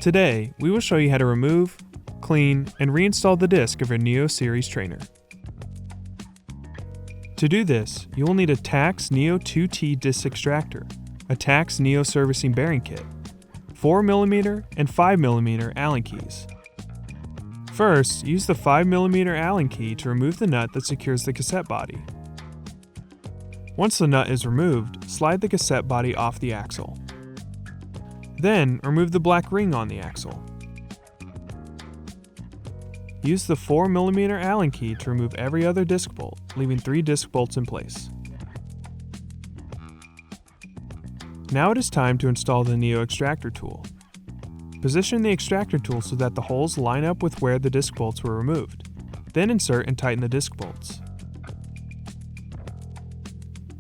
Today, we will show you how to remove, clean, and reinstall the disc of your NEO series trainer. To do this, you will need a Tacx NEO 2T disc extractor, a Tacx NEO servicing bearing kit, 4mm and 5mm Allen keys. First, use the 5mm Allen key to remove the nut that secures the cassette body. Once the nut is removed, slide the cassette body off the axle. Then, remove the black ring on the axle. Use the 4mm Allen key to remove every other disc bolt, leaving 3 disc bolts in place. Now it is time to install the NEO extractor tool. Position the extractor tool so that the holes line up with where the disc bolts were removed. Then insert and tighten the disc bolts.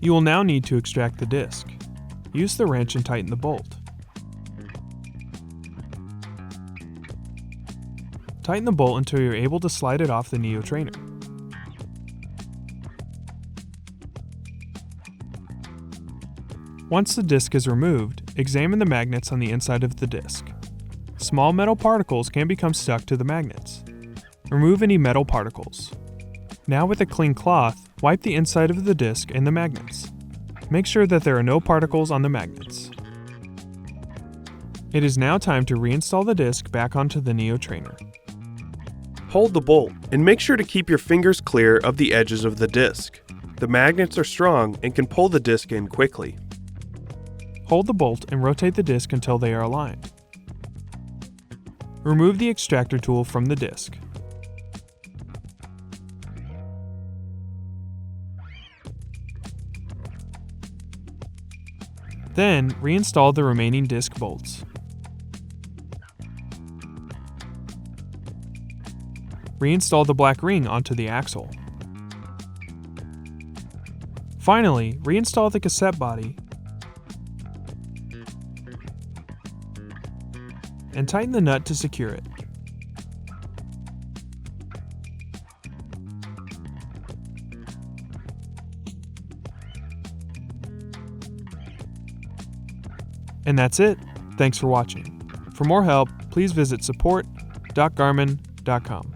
You will now need to extract the disc. Use the wrench and tighten the bolt. Tighten the bolt until you're able to slide it off the NEO trainer. Once the disc is removed, examine the magnets on the inside of the disc. Small metal particles can become stuck to the magnets. Remove any metal particles. Now with a clean cloth, wipe the inside of the disc and the magnets. Make sure that there are no particles on the magnets. It is now time to reinstall the disc back onto the NEO trainer. Hold the bolt and make sure to keep your fingers clear of the edges of the disc. The magnets are strong and can pull the disc in quickly. Hold the bolt and rotate the disc until they are aligned. Remove the extractor tool from the disc. Then, reinstall the remaining disc bolts. Reinstall the black ring onto the axle. Finally, reinstall the cassette body and tighten the nut to secure it. And that's it. Thanks for watching. For more help, please visit support.garmin.com.